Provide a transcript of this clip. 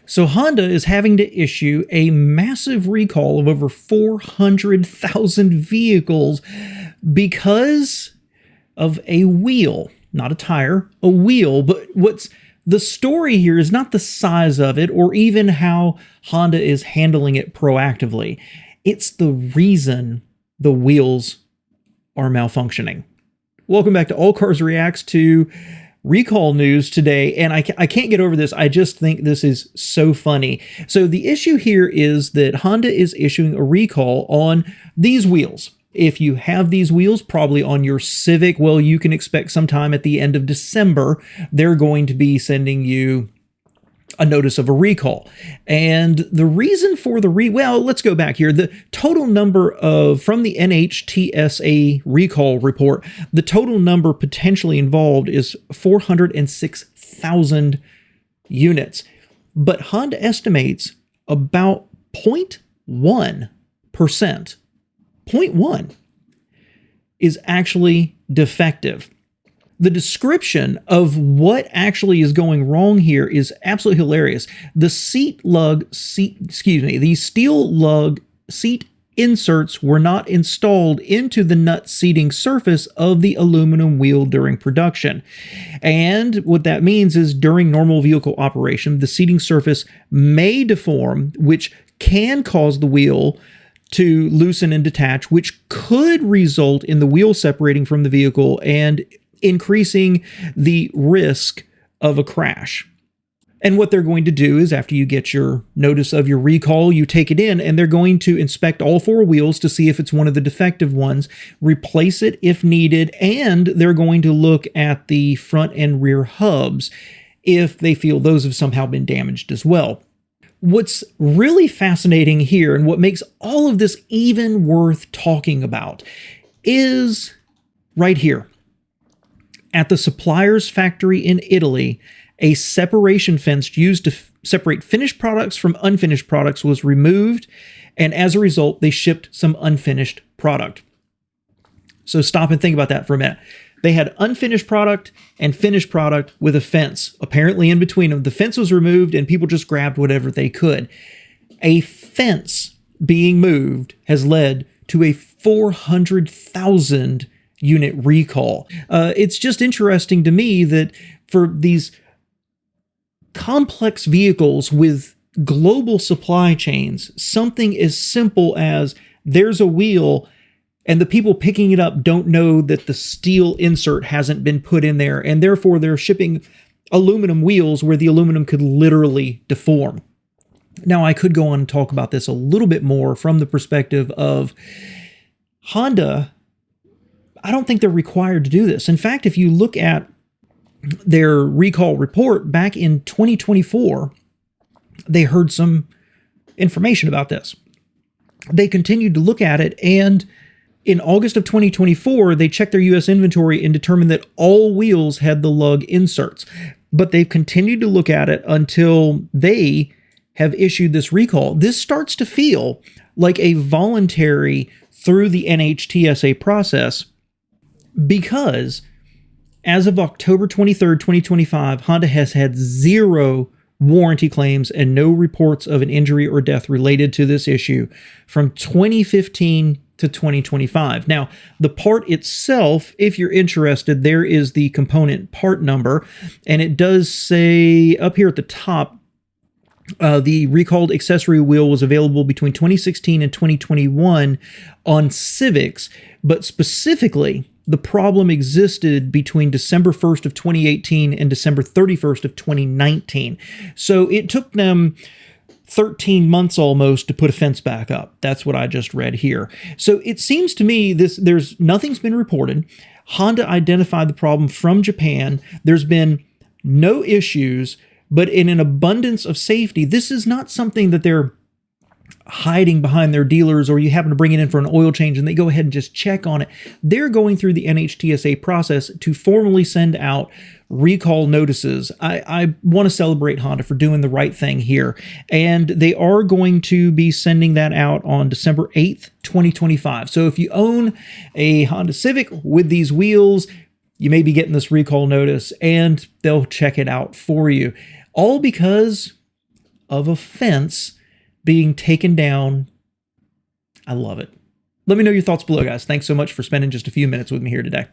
So Honda is having to issue a massive recall of over 400,000 vehicles because of a wheel, not a tire, a wheel. But what's the story here is not the size of it or even how Honda is handling it proactively. It's the reason the wheels are malfunctioning. Welcome back to All Cars Reacts to recall news today, and I can't get over this. I just think this is so funny. So the issue here is that Honda is issuing a recall on these wheels. If you have these wheels, probably on your Civic, well, you can expect sometime at the end of December, they're going to be sending you a notice of a recall. And the reason for the well, let's go back here. The total number from the NHTSA recall report, the total number potentially involved is 406,000 units. But Honda estimates about 0.1%, 0.1 is actually defective. The description of what actually is going wrong here is absolutely hilarious. The steel lug seat inserts were not installed into the nut seating surface of the aluminum wheel during production. And what that means is during normal vehicle operation, the seating surface may deform, which can cause the wheel to loosen and detach, which could result in the wheel separating from the vehicle and increasing the risk of a crash. And what they're going to do is after you get your notice of your recall, you take it in and they're going to inspect all four wheels to see if it's one of the defective ones, replace it if needed, and they're going to look at the front and rear hubs if they feel those have somehow been damaged as well. What's really fascinating here and what makes all of this even worth talking about is right here. At the supplier's factory in Italy, a separation fence used to separate finished products from unfinished products was removed, and as a result, they shipped some unfinished product. So stop and think about that for a minute. They had unfinished product and finished product with a fence, apparently in between them. The fence was removed and people just grabbed whatever they could. A fence being moved has led to a 400,000 unit recall. It's just interesting to me that for these complex vehicles with global supply chains, something as simple as there's a wheel and the people picking it up don't know that the steel insert hasn't been put in there, and therefore they're shipping aluminum wheels where the aluminum could literally deform. Now, I could go on and talk about this a little bit more from the perspective of Honda. I don't think they're required to do this. In fact, if you look at their recall report back in 2024, they heard some information about this. They continued to look at it, and in August of 2024, they checked their U.S. inventory and determined that all wheels had the lug inserts. But they've continued to look at it until they have issued this recall. This starts to feel like a voluntary through the NHTSA process, because as of October 23rd, 2025, Honda has had 0 warranty claims and no reports of an injury or death related to this issue from 2015 to 2025. Now, the part itself, if you're interested, there is the component part number, and it does say up here at the top, the recalled accessory wheel was available between 2016 and 2021 on Civics, but specifically, the problem existed between December 1st of 2018 and December 31st of 2019. So it took them 13 months almost to put a fence back up. That's what I just read here. So it seems to me nothing's been reported. Honda identified the problem from Japan. There's been no issues, but in an abundance of safety, this is not something that they're hiding behind their dealers, or you happen to bring it in for an oil change and they go ahead and just check on it. They're going through the NHTSA process to formally send out recall notices. I want to celebrate Honda for doing the right thing here. And they are going to be sending that out on December 8th, 2025. So if you own a Honda Civic with these wheels, you may be getting this recall notice and they'll check it out for you. All because of a fence being taken down. I love it. Let me know your thoughts below, guys. Thanks so much for spending just a few minutes with me here today.